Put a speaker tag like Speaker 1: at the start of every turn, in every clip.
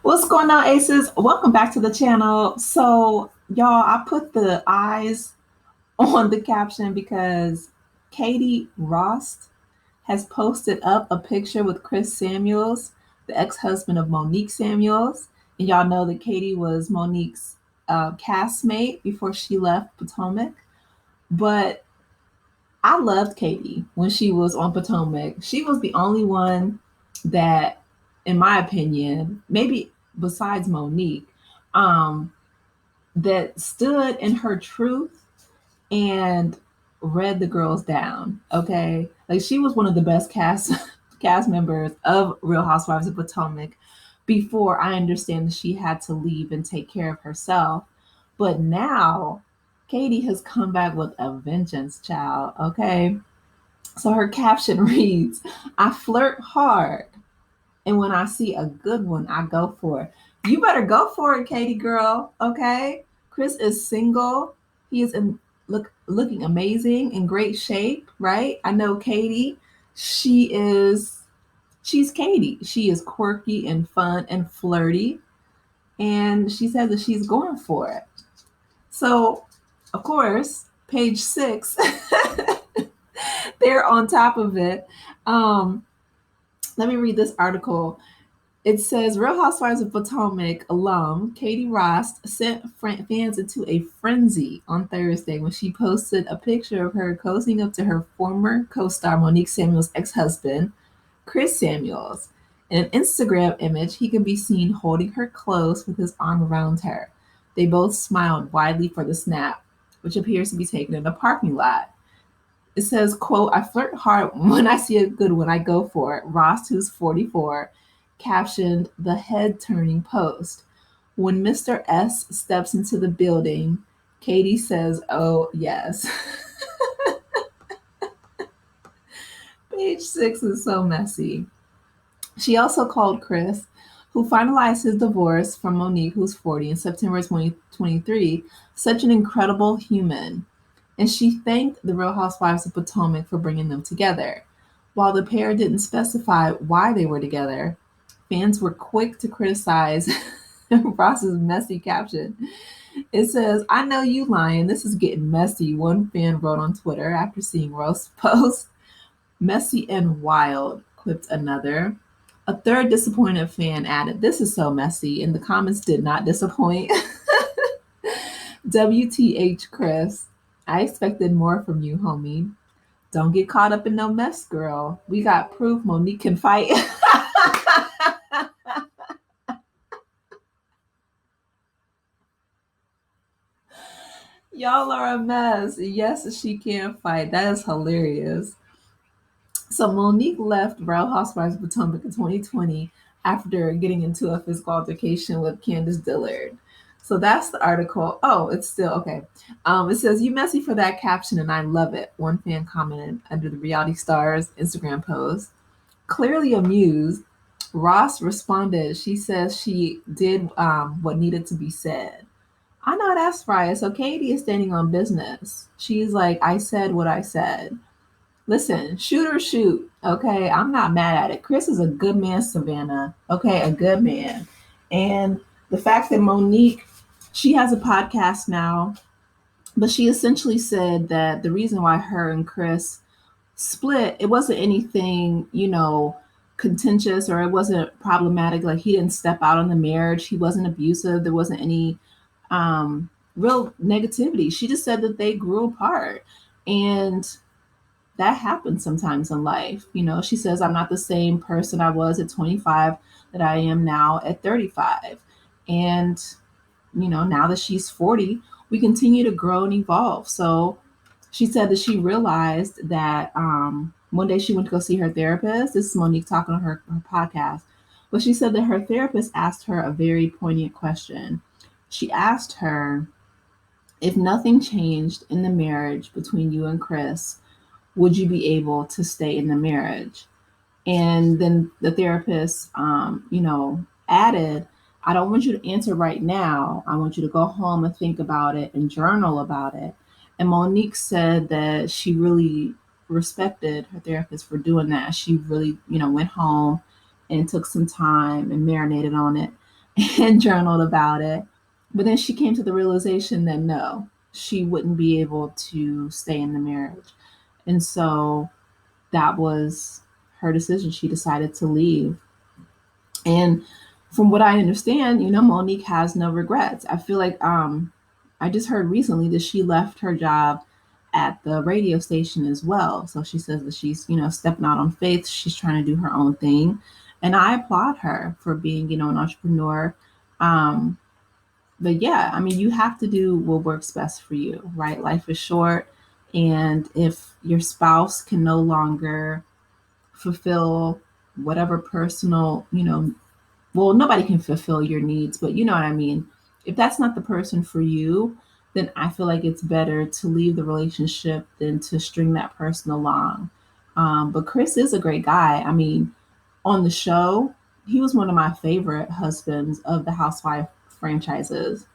Speaker 1: What's going on, Aces? Welcome back to the channel. So, y'all, I put the eyes on the caption because Katie Rost has posted up a picture with Chris Samuels, the ex-husband of Monique Samuels. And y'all know that Katie was Monique's castmate before she left Potomac. But I loved Katie when she was on Potomac. She was the only one that, in my opinion, maybe besides Monique, um, that stood in her truth and read the girls down. Okay, like she was one of the best cast members of Real Housewives of Potomac. Before I understand that she had to leave and take care of herself, but now Katie has come back with a vengeance, child. Okay, so her caption reads, I flirt hard, and when I see a good one, I go for it. You better go for it, Katie girl. Okay? Chris is single. He is looking amazing, in great shape, right? I know Katie. She's Katie. She is quirky and fun and flirty. And she says that she's going for it. So, of course, page 6, they're on top of it. Let me read this article. It says Real Housewives of Potomac alum Katie Rost sent fans into a frenzy on Thursday when she posted a picture of her cozying up to her former co-star Monique Samuels' ex-husband, Chris Samuels. In an Instagram image, he can be seen holding her close with his arm around her. They both smiled widely for the snap, which appears to be taken in a parking lot. It says, quote, I flirt hard when I see a good one, I go for it. Rost, who's 44, captioned the head-turning post. When Mr. S steps into the building, Katie says, oh, yes. Page 6 is so messy. She also called Chris, who finalized his divorce from Monique, who's 40, in September 2023, such an incredible human. And she thanked the Real Housewives of Potomac for bringing them together. While the pair didn't specify why they were together, fans were quick to criticize Ross's messy caption. It says, I know you lying. This is getting messy, one fan wrote on Twitter after seeing Rost's post. Messy and wild, quipped another. A third disappointed fan added, this is so messy, and the comments did not disappoint. WTH, Chris. I expected more from you, homie. Don't get caught up in no mess, girl. We got proof Monique can fight. Y'all are a mess. Yes, she can fight. That is hilarious. So Monique left Real Housewives of Potomac in 2020 after getting into a physical altercation with Candace Dillard. So that's the article. Oh, it's still okay. It says, you messy for that caption and I love it. One fan commented under the Reality Stars Instagram post. Clearly amused, Ross responded, she says she did what needed to be said. I know that's right. So Katie is standing on business. She's like, I said what I said. Listen, shoot or shoot. Okay, I'm not mad at it. Chris is a good man, Savannah. Okay, a good man. And the fact that Monique, she has a podcast now, but she essentially said that the reason why her and Chris split, it wasn't anything, contentious, or it wasn't problematic. Like, he didn't step out on the marriage. He wasn't abusive. There wasn't any real negativity. She just said that they grew apart. And that happens sometimes in life. She says, I'm not the same person I was at 25 that I am now at 35. And, now that she's 40, we continue to grow and evolve. So she said that she realized that one day she went to go see her therapist. This is Monique talking on her podcast. But she said that her therapist asked her a very poignant question. She asked her, if nothing changed in the marriage between you and Chris, would you be able to stay in the marriage? And then the therapist, added, I don't want you to answer right now. I want you to go home and think about it and journal about it. And Monique said that she really respected her therapist for doing that. She really, went home and took some time and marinated on it. and journaled about it. But then she came to the realization that no, she wouldn't be able to stay in the marriage. And so that was her decision. She decided to leave. And from what I understand, Monique has no regrets. I feel like I just heard recently that she left her job at the radio station as well. So she says that she's, stepping out on faith. She's trying to do her own thing. And I applaud her for being, an entrepreneur. Um, but yeah, I mean, you have to do what works best for you, right? Life is short. And if your spouse can no longer fulfill whatever personal, well, nobody can fulfill your needs, but you know what I mean. If that's not the person for you, then I feel like it's better to leave the relationship than to string that person along. But Chris is a great guy. I mean, on the show, he was one of my favorite husbands of the Housewife franchises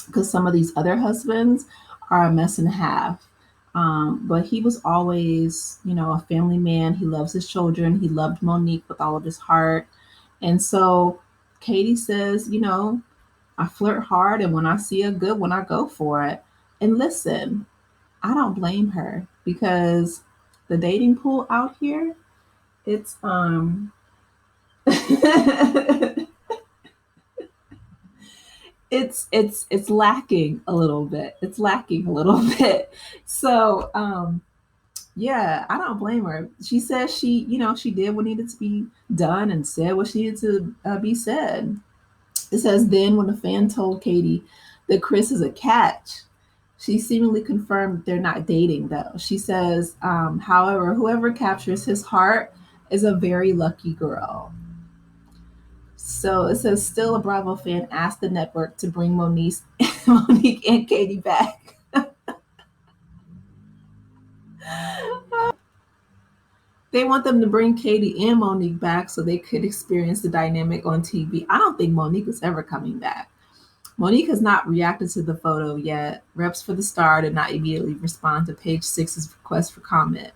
Speaker 1: because some of these other husbands are a mess and a half. But he was always, a family man. He loves his children. He loved Monique with all of his heart. And so Katie says, I flirt hard, and when I see a good one, I go for it. And listen, I don't blame her because the dating pool out here, it's it's lacking a little bit. It's lacking a little bit. So yeah, I don't blame her. She says she did what needed to be done and said what she needed to be said. It says, then when a fan told Katie that Chris is a catch, she seemingly confirmed they're not dating, though. She says, however, whoever captures his heart is a very lucky girl. So it says, still a Bravo fan asked the network to bring Monique and Katie back. They want them to bring Katie and Monique back so they could experience the dynamic on TV. I don't think Monique is ever coming back. Monique has not reacted to the photo yet. Reps for the star did not immediately respond to Page Six's request for comment.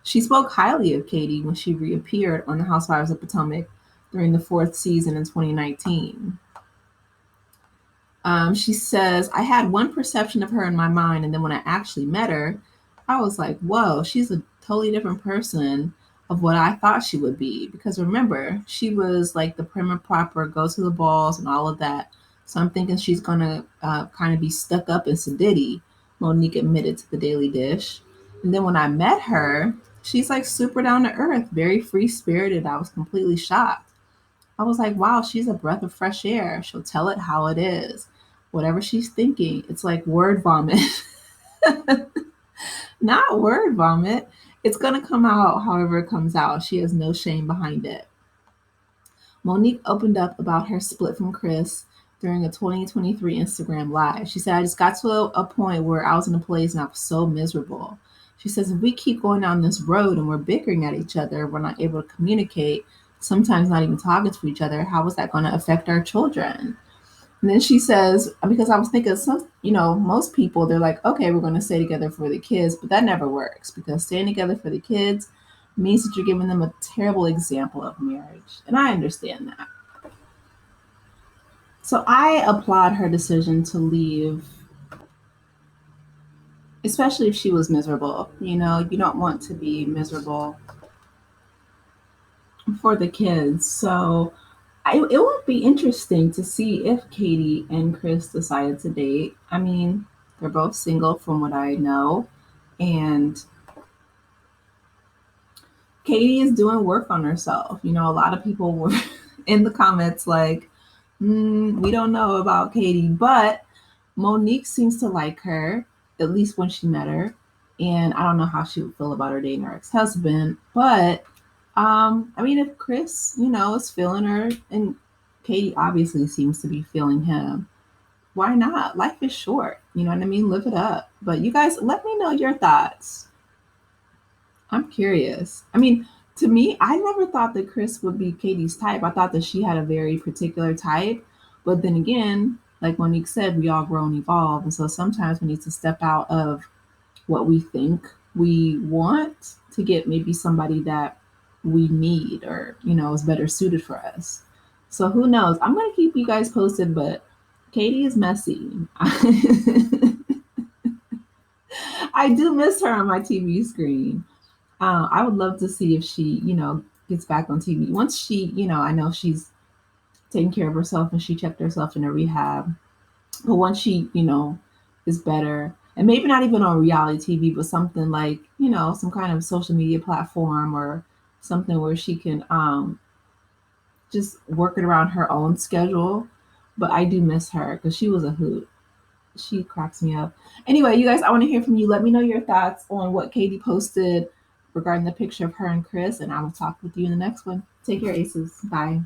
Speaker 1: She spoke highly of Katie when she reappeared on The Housewives of Potomac during the fourth season in 2019. She says, I had one perception of her in my mind, and then when I actually met her, I was like, whoa, she's a totally different person of what I thought she would be. Because remember, she was like the prim and proper, go to the balls and all of that. So I'm thinking she's going to kind of be stuck up and sedity, Monique admitted to the Daily Dish. And then when I met her, she's like super down to earth, very free spirited. I was completely shocked. I was like, wow, she's a breath of fresh air. She'll tell it how it is. Whatever she's thinking, it's like word vomit. Not word vomit. It's going to come out however it comes out. She has no shame behind it. Monique opened up about her split from Chris during a 2023 Instagram Live. She said, I just got to a point where I was in a place and I was so miserable. She says, if we keep going down this road and we're bickering at each other, we're not able to communicate, sometimes not even talking to each other, how is that going to affect our children? And then she says, because I was thinking most people, they're like, okay, we're going to stay together for the kids, but that never works because staying together for the kids means that you're giving them a terrible example of marriage. And I understand that. So I applaud her decision to leave, especially if she was miserable. You don't want to be miserable for the kids. So it would be interesting to see if Katie and Chris decided to date. I mean, they're both single from what I know. And Katie is doing work on herself. A lot of people were in the comments like, we don't know about Katie, but Monique seems to like her, at least when she met her. And I don't know how she would feel about her dating her ex-husband, but I mean, if Chris, is feeling her and Katie obviously seems to be feeling him, why not? Life is short. You know what I mean? Live it up. But you guys, let me know your thoughts. I'm curious. I mean, to me, I never thought that Chris would be Katie's type. I thought that she had a very particular type. But then again, like Monique said, we all grow and evolve. And so sometimes we need to step out of what we think we want to get maybe somebody that we need or, is better suited for us. So who knows? I'm gonna keep you guys posted, but Katie is messy. I do miss her on my TV screen. I would love to see if she, gets back on TV. Once she, I know she's taking care of herself and she checked herself in a rehab. But once she, is better, and maybe not even on reality TV, but something like, some kind of social media platform or something where she can just work it around her own schedule. But I do miss her because she was a hoot. She cracks me up. Anyway, you guys, I want to hear from you. Let me know your thoughts on what Katie posted regarding the picture of her and Chris, and I will talk with you in the next one. Take care, Aces. Bye.